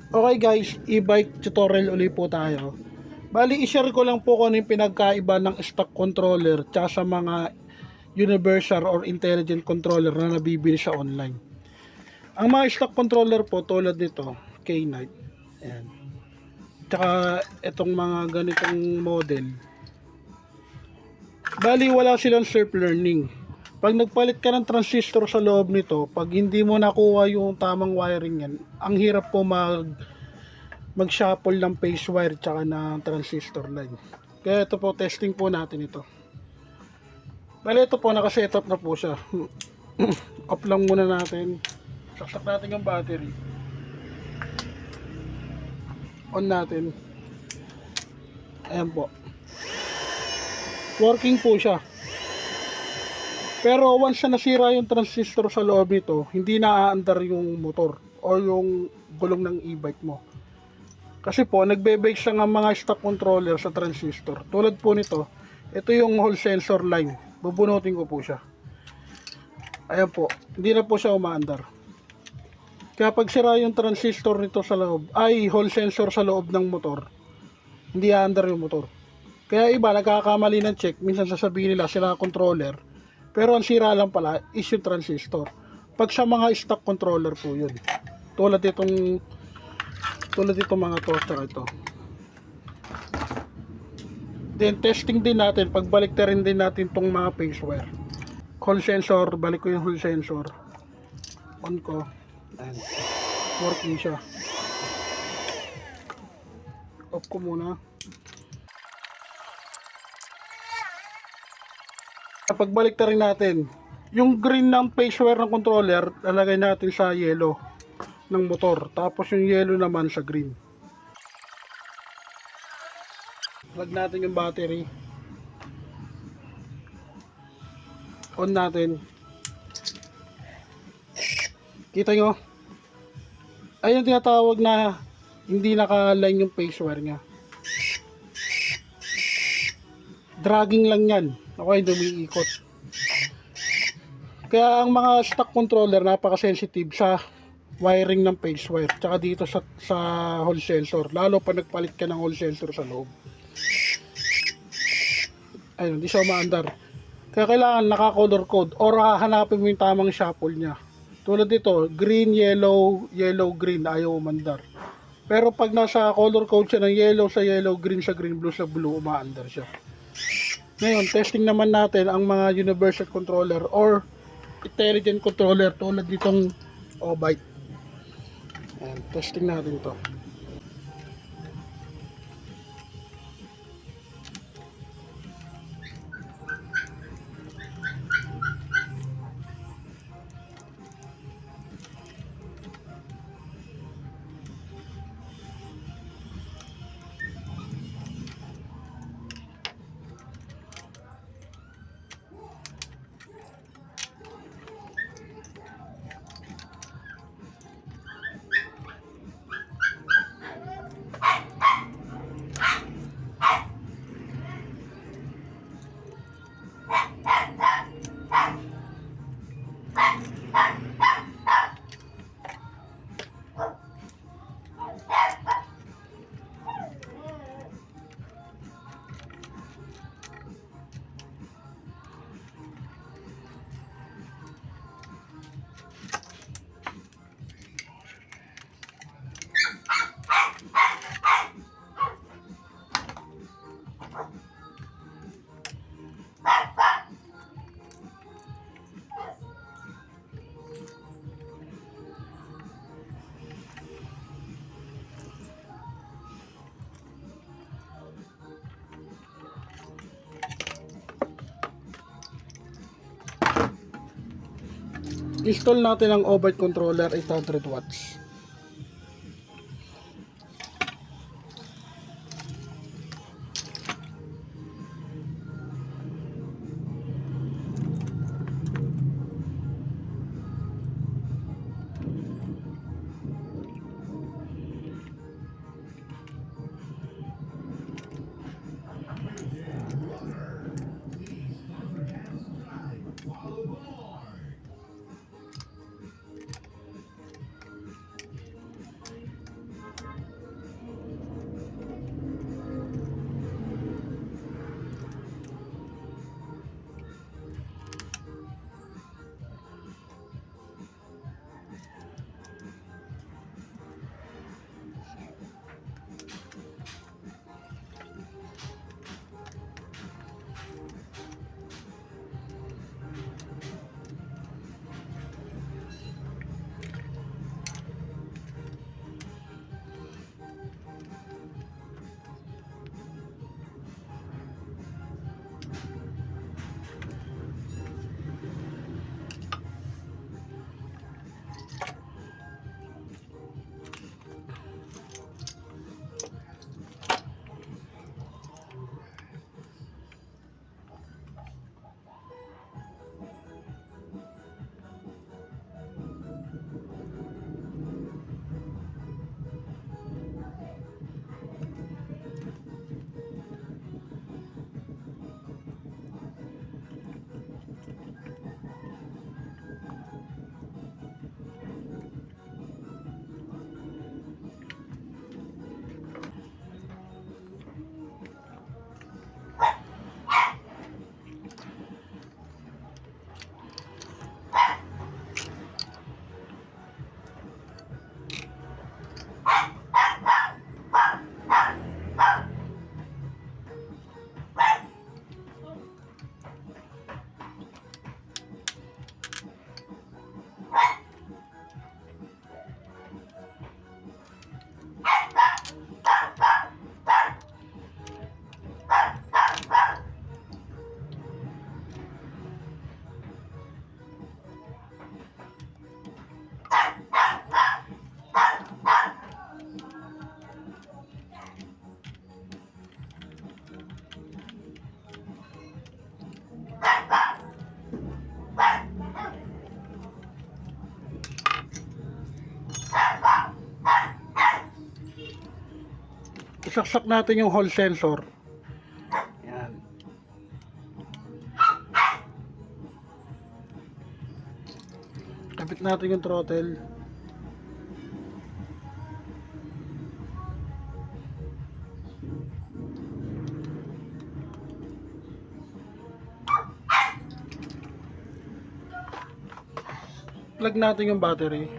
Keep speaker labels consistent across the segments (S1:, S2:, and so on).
S1: Okay guys, e-bike tutorial uli po tayo. Bali, i-share ko lang po kung ano yung pinagkaiba ng stock controller tsaka sa mga universal or intelligent controller na nabibili sa online. Ang mga stock controller po tulad nito, K-Knight. Ayan. Tsaka itong mga ganitong model. Bali, wala silang self-learning. Pag nagpalit ka ng transistor sa loob nito, pag hindi mo nakuha yung tamang wiring yan, ang hirap po mag-shuffle ng phase wire tsaka ng transistor line. Kaya ito po, testing po natin ito. Bali, ito po, nakasetup na po siya. Off lang muna natin. Saksak natin yung battery. On natin. Ayan po. Working po siya. Pero once na nasira yung transistor sa loob nito, hindi na aandar yung motor o yung gulong ng e-bike mo. Kasi po, nagbe-base lang ang mga stock controller sa transistor. Tulad po nito, ito yung hall sensor line. Bubunutin ko po siya. Ayan po, hindi na po siya umaandar. Kaya pag sira yung transistor nito sa loob, ay hall sensor sa loob ng motor, hindi aandar yung motor. Kaya iba, nagkakamali ng check. Minsan sasabihin nila sila controller. Pero ang sira lang pala is yung transistor. Pag sa mga stock controller po yun. Tulad itong mga to, tsaka ito. Then testing din natin, pagbalik na rin din natin itong mga phase wire. Hall sensor, balik ko yung hall sensor. On ko. And working siya. Off ko muna. Pagbalik na rin natin, yung green ng phase wire ng controller, lalagay natin sa yellow ng motor. Tapos yung yellow naman sa green. Plug natin yung battery. On natin. Kita nyo? Ayun tinatawag na hindi naka-align yung phase wire nya. Dragging lang yan. Okay, dumiikot. Kaya ang mga stock controller napaka-sensitive sa wiring ng phase wire. Tsaka dito sa hall sensor. Lalo pa nagpalit ka ng hall sensor sa loob. Ayun, hindi siya umaandar. Kaya kailangan naka-color code or hahanapin mo yung tamang shuffle niya. Tulad dito, green, yellow, yellow, green, ayaw umandar. Pero pag nasa color code siya ng yellow sa yellow, green sa green, blue sa blue, umaandar siya. Ngayon, testing naman natin ang mga universal controller or intelligent controller tulad nitong O-Byte. Ayan, testing natin to. Install natin ang O-Byte controller 800 watts. Isaksak natin yung hall sensor. Yan. Kapit natin yung throttle. Plug natin yung battery.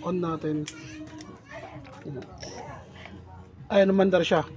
S1: On natin. Ayan, umandar siya.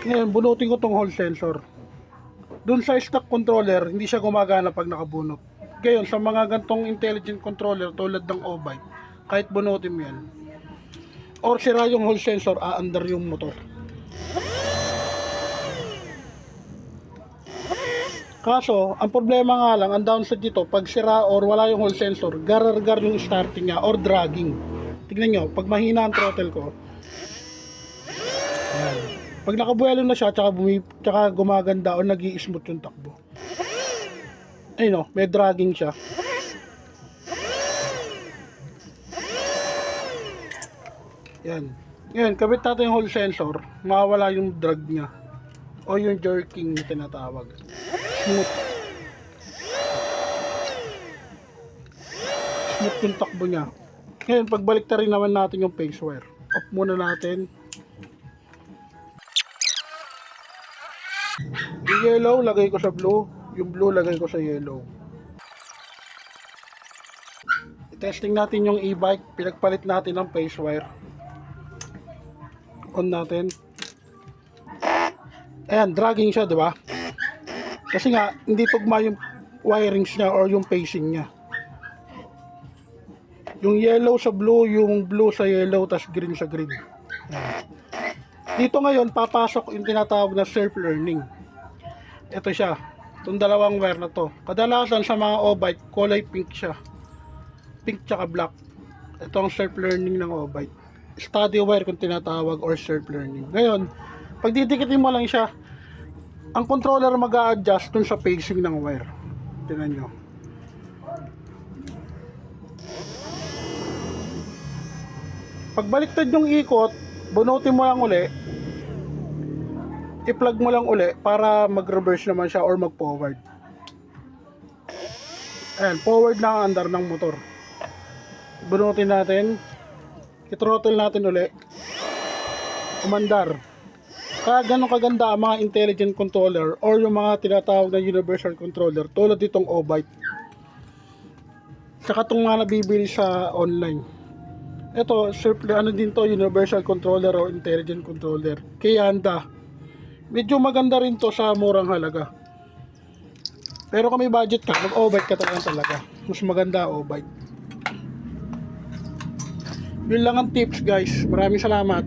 S1: Ngayon, bunutin ko tong hall sensor. Dun sa stock controller, hindi siya gumagana pag nakabunot. Ngayon, sa mga gantong intelligent controller tulad ng O-Byte, kahit bunutin mo yan, or sira yung hall sensor, aandar yung motor. Kaso, ang problema nga lang, ang downside dito, pag sira or wala yung hall sensor, gar-gar yung starting niya or dragging. Tignan nyo, pag mahina ang throttle ko, ayan. Pag nakabuelo na siya, tsaka gumaganda o nag-i-smooth yung takbo. Ayun o, may dragging siya. Yan. Ngayon, kabit natin yung hall sensor, mawawala yung drag niya o yung jerking na tinatawag. Smooth. Smooth yung takbo niya. Ngayon, pagbalik na rin naman natin yung phase wire. Off muna natin. Yung yellow, lagay ko sa blue. Yung blue, lagay ko sa yellow. I-testing natin yung e-bike. Pinagpalit natin ng phase wire. On natin. Ayan, dragging siya, di ba? Kasi nga, hindi tugma yung wirings niya or yung pacing niya. Yung yellow sa blue, yung blue sa yellow, tas green sa green. Ayan. Dito ngayon, papasok yung tinatawag na self-learning. Ito siya. Itong dalawang wire na to. Kadalasan sa mga O-Byte, kulay pink siya. Pink tsaka black. Ito ang self-learning ng O-Byte. Study wire kung tinatawag or self-learning. Ngayon, pag didikitin mo lang siya, ang controller mag-a-adjust dun sa pacing ng wire. Tingnan nyo. Pag baliktad yung ikot, bunutin mo lang uli. I-plug mo lang uli para mag-reverse naman siya or mag-forward. Ayan, forward na ang andar ng motor. Bunutin natin. I-throttle natin uli. Umandar. Kaya ganun kaganda ang mga intelligent controller or yung mga tinatawag na universal controller tulad ditong O-Byte. Tsaka itong mga nabibili sa online. Ito, ano din to, universal controller o intelligent controller. Kaya Yanda. Medyo maganda rin to sa murang halaga. Pero kung may budget ka, mag-O-Byte ka talaga. Mas maganda O-Byte. Yun lang ang tips guys. Maraming salamat.